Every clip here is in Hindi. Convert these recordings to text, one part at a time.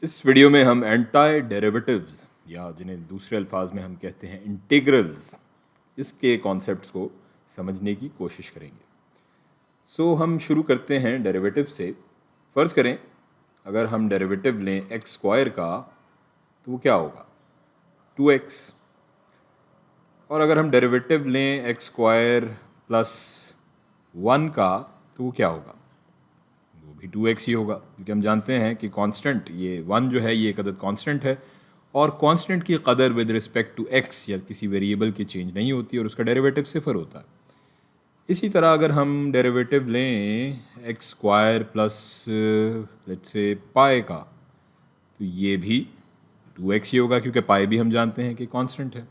इस वीडियो में हम एंटाई डेरिवेटिव्स या जिन्हें दूसरे अल्फाज में हम कहते हैं इंटीग्रल्स, इसके कॉन्सेप्ट्स को समझने की कोशिश करेंगे। हम शुरू करते हैं डेरिवेटिव से। फ़र्ज़ करें अगर हम डेरिवेटिव लें एक्स स्क्वायर का तो वो क्या होगा 2x, और अगर हम डेरिवेटिव लें एक्स स्क्वायर प्लस 1 का तो वो क्या होगा, वो भी 2x ही होगा, क्योंकि हम जानते हैं कि कांस्टेंट ये 1 जो है ये एक अदद कांस्टेंट है और कांस्टेंट की कदर विद रिस्पेक्ट टू x या किसी वेरिएबल की चेंज नहीं होती और उसका डेरिवेटिव सिफर होता है। इसी तरह अगर हम डेरिवेटिव लें x square plus let's say पाई का तो ये भी 2x ही होगा, क्योंकि पाई भी हम जानते हैं कि कांस्टेंट है।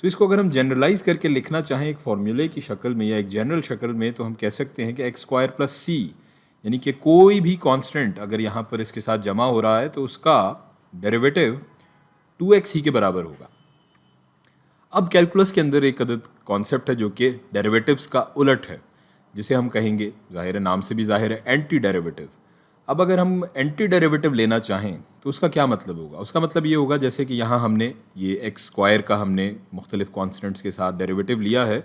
इसको अगर हम जनरलाइज करके लिखना चाहें एक फॉर्मूले की शक्ल में या एक जनरल शक्ल में तो हम कह सकते हैं कि एक्स स्क्वायर प्लस सी, यानी कि कोई भी कांस्टेंट अगर यहाँ पर इसके साथ जमा हो रहा है तो उसका डेरिवेटिव 2x ही के बराबर होगा। अब कैलकुलस के अंदर एक अदद कॉन्सेप्ट है जो कि डेरिवेटिव्स का उलट है, जिसे हम कहेंगे, ज़ाहिर है नाम से भी ज़ाहिर है, एंटी डेरिवेटिव। अब अगर हम एंटी डेरिवेटिव लेना चाहें तो उसका क्या मतलब होगा? उसका मतलब ये होगा जैसे कि यहाँ हमने ये एक्स स्क्वायर का हमने मुख्तलिफ कॉन्स्टेंट्स के साथ डेरिवेटिव लिया है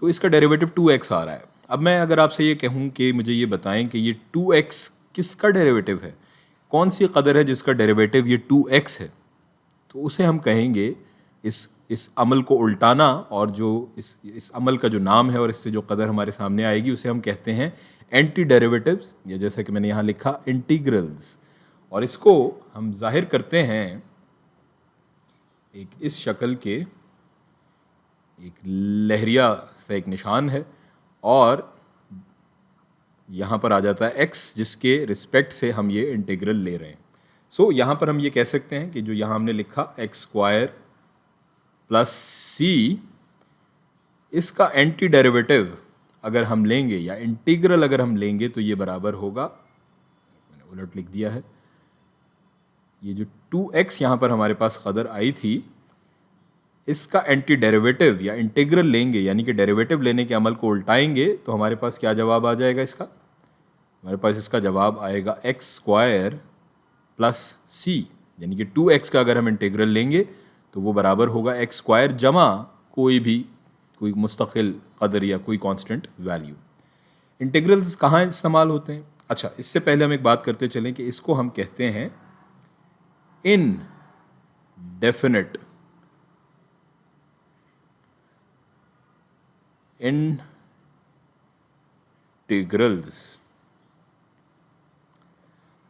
तो इसका डेरिवेटिव 2x आ रहा है। अब मैं अगर आपसे ये कहूँ कि मुझे ये बताएं कि ये 2x किसका डेरिवेटिव है, कौन सी कदर है जिसका डेरिवेटिव ये 2x है, तो उसे हम कहेंगे इस अमल को उल्टाना, और जो इस अमल का जो नाम है और इससे जो कदर हमारे सामने आएगी उसे हम कहते हैं एंटी डेरिवेटिव्स, या जैसे कि मैंने यहाँ लिखा इंटीग्रल्स। और इसको हम जाहिर करते हैं एक इस शक्ल के एक लहरिया सा एक निशान है और यहाँ पर आ जाता है x, जिसके रिस्पेक्ट से हम ये इंटीग्रल ले रहे हैं। यहाँ पर हम ये कह सकते हैं कि जो यहाँ हमने लिखा एक्स स्क्वायर प्लस सी, इसका एंटी डेरिवेटिव अगर हम लेंगे या इंटीग्रल अगर हम लेंगे तो ये बराबर होगा, मैंने उलट लिख दिया है, ये जो 2x यहाँ पर हमारे पास कदर आई थी इसका एंटी डेरिवेटिव या इंटीग्रल लेंगे, यानी कि डेरिवेटिव लेने के अमल को उल्टाएंगे तो हमारे पास क्या जवाब आ जाएगा इसका? हमारे पास इसका जवाब आएगा एक्स स्क्वायर प्लस सी, यानी कि 2x का अगर हम इंटीग्रल लेंगे तो वो बराबर होगा एक्स स्क्वायर जमा कोई मुस्तकिल कदर या कोई कांस्टेंट वैल्यू। इंटीग्रल्स कहाँ इस्तेमाल होते हैं? अच्छा, इससे पहले हम एक बात करते चलें कि इसको हम कहते हैं इनडेफिनिट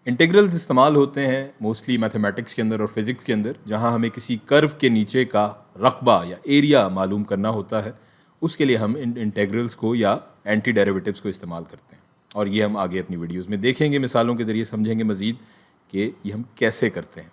इंटीग्रल्स इस्तेमाल होते हैं मोस्टली मैथमेटिक्स के अंदर और फिज़िक्स के अंदर, जहां हमें किसी कर्व के नीचे का रकबा या एरिया मालूम करना होता है। उसके लिए हम इन इंटीग्रल्स को या एंटी डेरिवेटिव्स को इस्तेमाल करते हैं, और ये हम आगे अपनी वीडियोज़ में देखेंगे, मिसालों के ज़रिए समझेंगे मज़ीद कि ये हम कैसे करते हैं।